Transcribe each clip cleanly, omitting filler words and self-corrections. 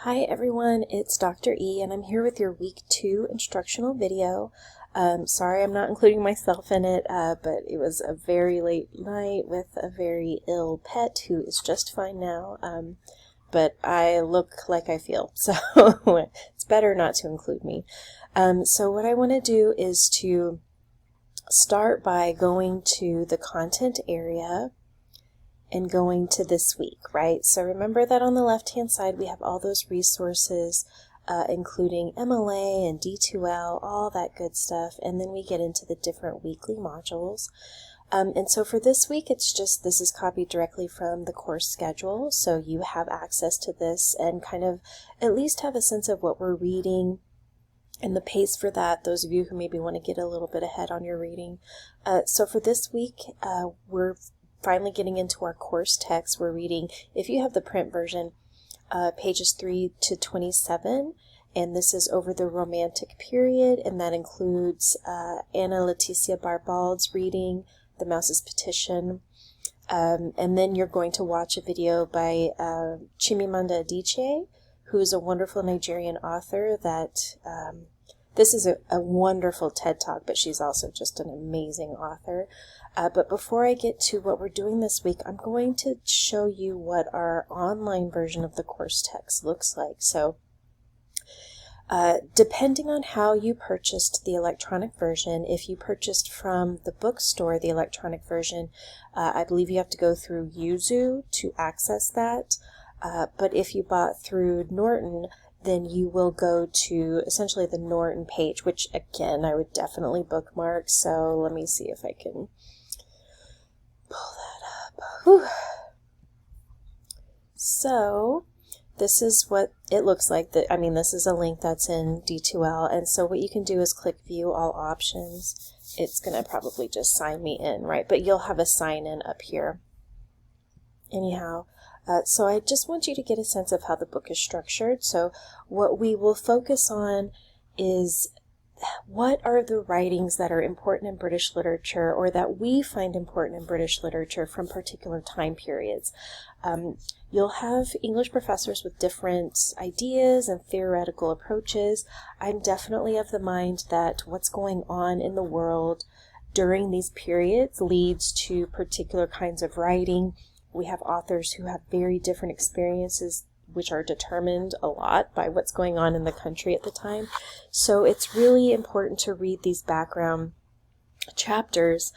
Hi everyone, it's Dr. E and I'm here with your week 2 instructional video. Sorry I'm not including myself in it, but it was a very late night with a very ill pet who is just fine now, but I look like I feel, so it's better not to include me. So what I want to do is to start by going to the content area and going to this week, right? So remember that on the left-hand side we have all those resources, including MLA and D2L, all that good stuff, and then we get into the different weekly modules. And so for this week, this is copied directly from the course schedule, so you have access to this and kind of at least have a sense of what we're reading and the pace for that, those of you who maybe want to get a little bit ahead on your reading. So for this week, we're finally getting into our course text. We're reading, if you have the print version, pages 3 to 27, and this is over the Romantic period, and that includes Anna Leticia Barbald's reading, The Mouse's Petition, and then you're going to watch a video by Chimamanda Adichie, who is a wonderful Nigerian author that, this is a wonderful TED Talk, but she's also just an amazing author. But before I get to what we're doing this week, I'm going to show you what our online version of the course text looks like. So depending on how you purchased the electronic version, if you purchased from the bookstore, the electronic version, I believe you have to go through Yuzu to access that. But if you bought through Norton, then you will go to essentially the Norton page, which again, I would definitely bookmark. So let me see if I can pull that up. Whew. So this is what it looks like. This is a link that's in D2L. And so what you can do is click View All Options. It's going to probably just sign me in, right? But you'll have a sign in up here. Anyhow, so I just want you to get a sense of how the book is structured. So what we will focus on is what are the writings that are important in British literature, or that we find important in British literature from particular time periods. You'll have English professors with different ideas and theoretical approaches. I'm definitely of the mind that what's going on in the world during these periods leads to particular kinds of writing. We have authors who have very different experiences, which are determined a lot by what's going on in the country at the time. So it's really important to read these background chapters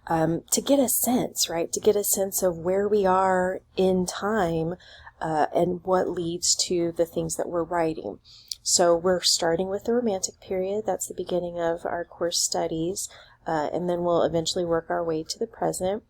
to get a sense, right? To get a sense of where we are in time and what leads to the things that we're writing. So we're starting with the Romantic period. That's the beginning of our course studies. And then we'll eventually work our way to the present.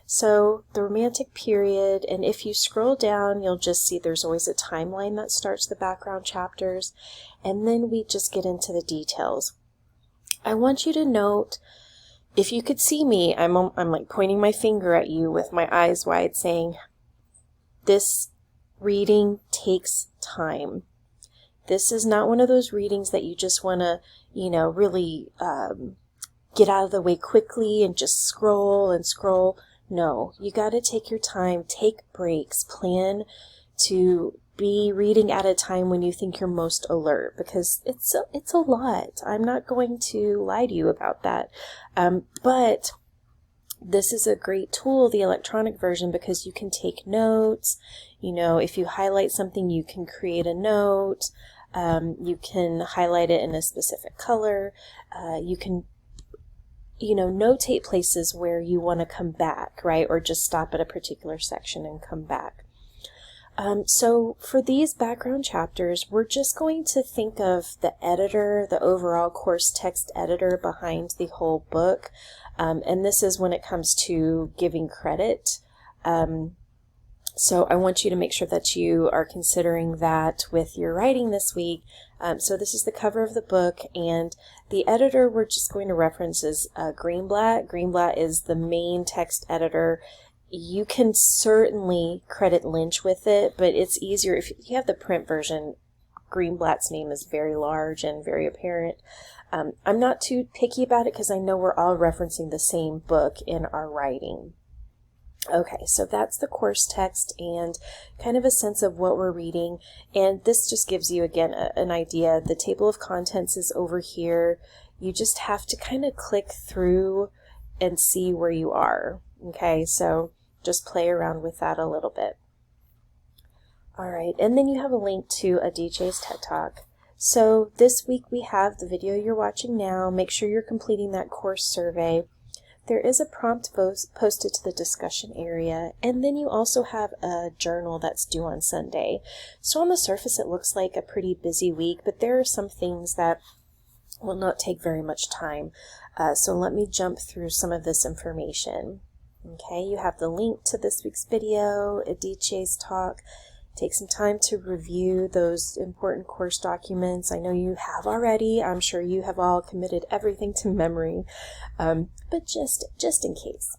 So the Romantic period, and if you scroll down, you'll just see there's always a timeline that starts the background chapters, and then we just get into the details. I want you to note, if you could see me, I'm like pointing my finger at you with my eyes wide saying, this reading takes time. This is not one of those readings that you just want to, really get out of the way quickly and just scroll and scroll. No, you got to take your time, take breaks, plan to be reading at a time when you think you're most alert, because it's a lot. I'm not going to lie to you about that. But this is a great tool, the electronic version, because you can take notes. If you highlight something, you can create a note. You can highlight it in a specific color. You can notate places where you want to come back, right? Or just stop at a particular section and come back. So for these background chapters, we're just going to think of the editor, the overall course text editor behind the whole book. And this is when it comes to giving credit. So I want you to make sure that you are considering that with your writing this week. So this is the cover of the book, and the editor we're just going to reference is Greenblatt. Greenblatt is the main text editor. You can certainly credit Lynch with it, but it's easier if you have the print version. Greenblatt's name is very large and very apparent. I'm not too picky about it because I know we're all referencing the same book in our writing. Okay, so that's the course text and kind of a sense of what we're reading. And this just gives you, again, an idea. The table of contents is over here. You just have to kind of click through and see where you are. Okay, so just play around with that a little bit. All right, and then you have a link to a DJ's TED Talk. So this week we have the video you're watching now. Make sure you're completing that course survey. There is a prompt posted to the discussion area, and then you also have a journal that's due on Sunday. So on the surface it looks like a pretty busy week, but there are some things that will not take very much time. So let me jump through some of this information. Okay, you have the link to this week's video, a DJ's talk. Take some time to review those important course documents. I know you have already. I'm sure you have all committed everything to memory, but just in case.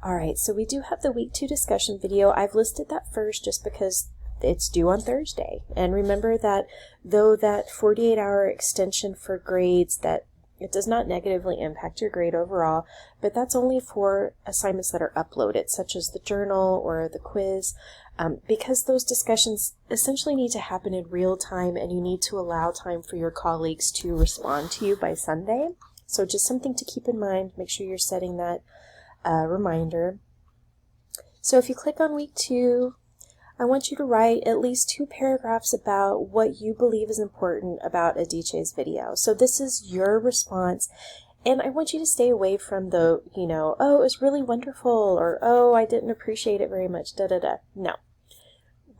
All right, so we do have the week 2 discussion video. I've listed that first just because it's due on Thursday. And remember that though that 48-hour extension for grades, that it does not negatively impact your grade overall, but that's only for assignments that are uploaded, such as the journal or the quiz. Because those discussions essentially need to happen in real time, and you need to allow time for your colleagues to respond to you by Sunday. So just something to keep in mind. Make sure you're setting that reminder. So if you click on week 2, I want you to write at least 2 paragraphs about what you believe is important about a DJ's video. So this is your response. And I want you to stay away from the, oh, it was really wonderful, or, oh, I didn't appreciate it very much, da-da-da. No.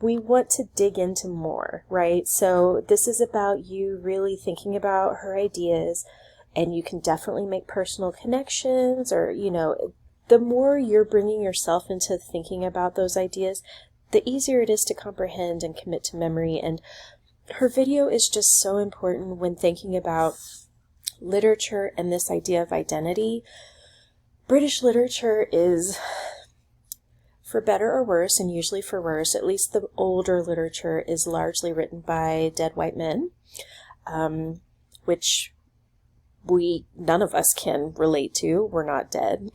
We want to dig into more, right? So this is about you really thinking about her ideas, and you can definitely make personal connections, or, the more you're bringing yourself into thinking about those ideas, the easier it is to comprehend and commit to memory. And her video is just so important when thinking about literature and this idea of identity. British literature is, for better or worse, and usually for worse, at least the older literature is largely written by dead white men, which none of us can relate to. We're not dead,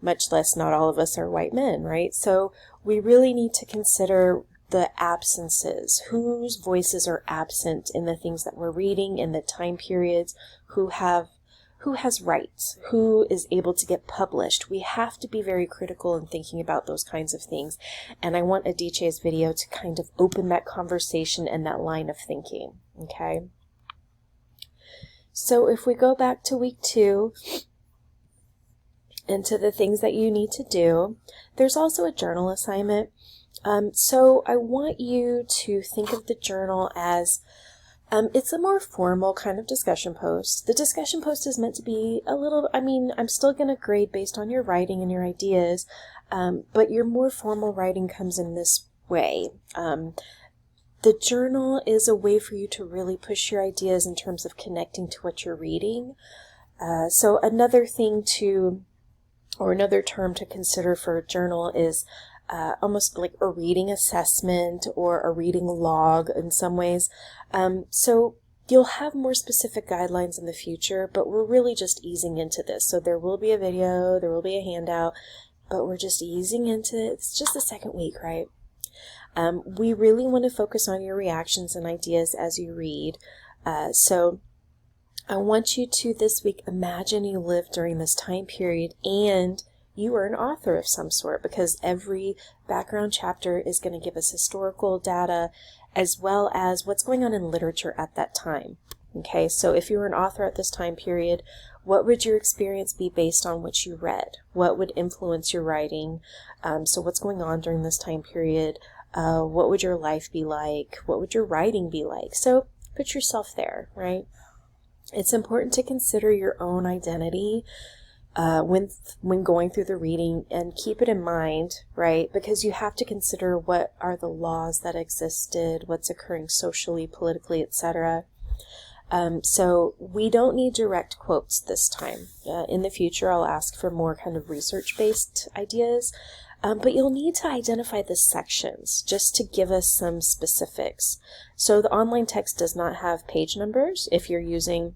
much less not all of us are white men, right? So we really need to consider the absences, whose voices are absent in the things that we're reading, in the time periods, who has rights, who is able to get published. We have to be very critical in thinking about those kinds of things. And I want a DJ's video to kind of open that conversation and that line of thinking, okay? So if we go back to week 2, and to the things that you need to do, there's also a journal assignment. So I want you to think of the journal as it's a more formal kind of discussion post. The discussion post is meant to be a little, I'm still going to grade based on your writing and your ideas, but your more formal writing comes in this way. The journal is a way for you to really push your ideas in terms of connecting to what you're reading. So another term to consider for a journal is almost like a reading assessment or a reading log in some ways. So you'll have more specific guidelines in the future, but we're really just easing into this. So there will be a video, there will be a handout, but we're just easing into it. It's just the second week, right? We really want to focus on your reactions and ideas as you read. So I want you to this week imagine you live during this time period and you are an author of some sort, because every background chapter is going to give us historical data as well as what's going on in literature at that time. Okay, so if you were an author at this time period, what would your experience be based on what you read? What would influence your writing? So what's going on during this time period? What would your life be like? What would your writing be like? So put yourself there, right? It's important to consider your own identity when going through the reading, and keep it in mind, right? Because you have to consider what are the laws that existed, what's occurring socially, politically, etc. So we don't need direct quotes this time. In the future, I'll ask for more kind of research-based ideas, but you'll need to identify the sections just to give us some specifics. So the online text does not have page numbers if you're using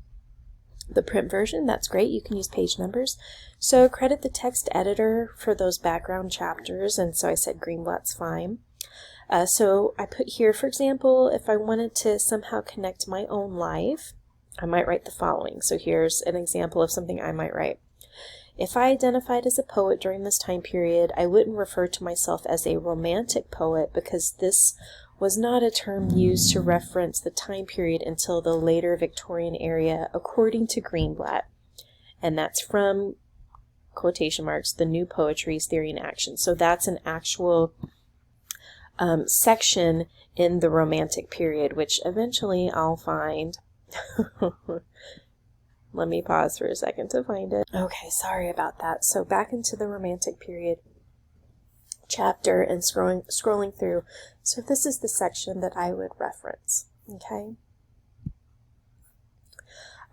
the print version, that's great. You can use page numbers. So credit the text editor for those background chapters, and so I said Greenblatt's fine. So I put here, for example, if I wanted to somehow connect my own life, I might write the following. So here's an example of something I might write. If I identified as a poet during this time period, I wouldn't refer to myself as a romantic poet because this was not a term used to reference the time period until the later Victorian era, according to Greenblatt. And that's from, quotation marks, The New Poetry's Theory and Action. So that's an actual section in the Romantic period, which eventually I'll find. Let me pause for a second to find it. Okay, sorry about that. So back into the Romantic period chapter and scrolling through. So this is the section that I would reference, okay?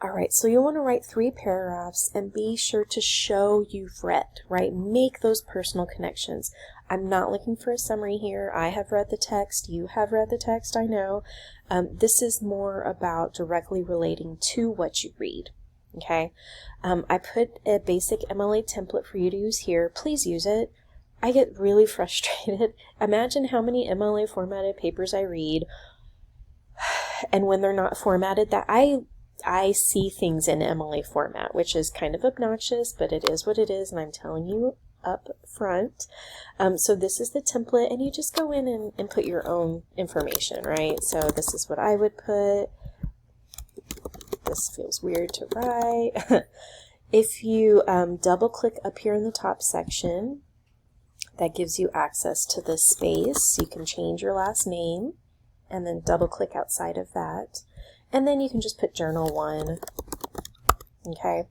All right, so you'll want to write 3 paragraphs and be sure to show you've read, right? Make those personal connections. I'm not looking for a summary here. I have read the text. You have read the text, I know. This is more about directly relating to what you read, okay? I put a basic MLA template for you to use here. Please use it. I get really frustrated. Imagine how many MLA formatted papers I read, and when they're not formatted, that I see things in MLA format, which is kind of obnoxious, but it is what it is, and I'm telling you up front. So this is the template, and you just go in and put your own information, right? So this is what I would put. This feels weird to write. If you double click up here in the top section, that gives you access to this space. You can change your last name and then double click outside of that. And then you can just put journal 1, okay?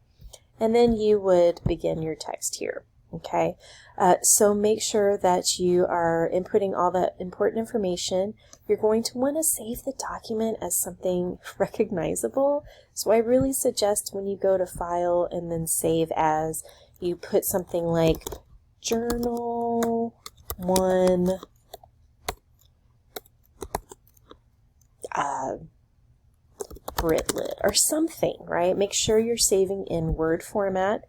And then you would begin your text here, okay? So make sure that you are inputting all that important information. You're going to want to save the document as something recognizable. So I really suggest when you go to File and then Save As, you put something like Journal 1 Britlit or something, right? Make sure you're saving in Word format.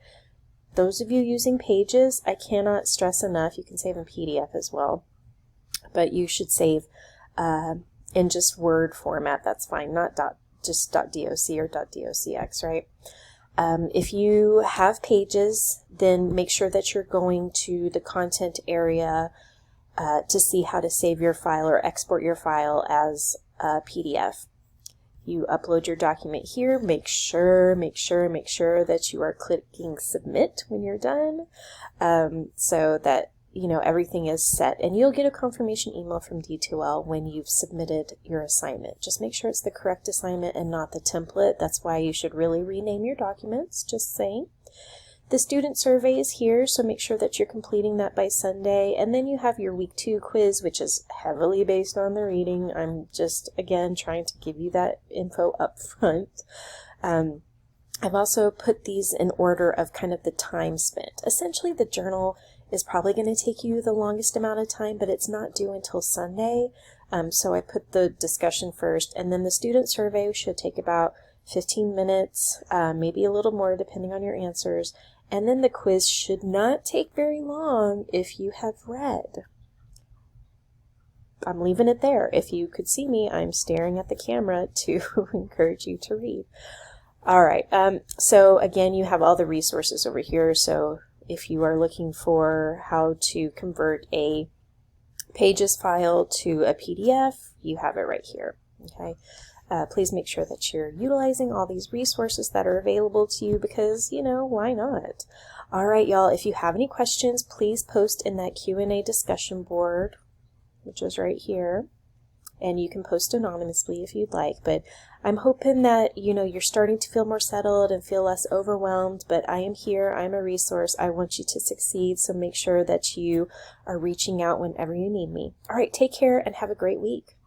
Those of you using Pages, I cannot stress enough, you can save in PDF as well, but you should save in just Word format. That's fine, not just .doc or .docx, right? If you have Pages, then make sure that you're going to the content area to see how to save your file or export your file as a PDF. You upload your document here. Make sure that you are clicking submit when you're done, so that everything is set, and you'll get a confirmation email from D2L when you've submitted your assignment. Just make sure it's the correct assignment and not the template. That's why you should really rename your documents, just saying. The student survey is here, so make sure that you're completing that by Sunday. And then you have your week 2 quiz, which is heavily based on the reading. I'm just, again, trying to give you that info up front. I've also put these in order of kind of the time spent. Essentially, the journal is probably going to take you the longest amount of time, but it's not due until Sunday. So I put the discussion first, and then the student survey should take about 15 minutes, maybe a little more depending on your answers. And then the quiz should not take very long if you have read. I'm leaving it there. If you could see me, I'm staring at the camera to encourage you to read. All right, so again, you have all the resources over here. So if you are looking for how to convert a Pages file to a PDF, you have it right here, okay? Please make sure that you're utilizing all these resources that are available to you because, why not? All right, y'all, if you have any questions, please post in that Q&A discussion board, which is right here. And you can post anonymously if you'd like. But I'm hoping that, you're starting to feel more settled and feel less overwhelmed. But I am here. I'm a resource. I want you to succeed. So make sure that you are reaching out whenever you need me. All right, take care and have a great week.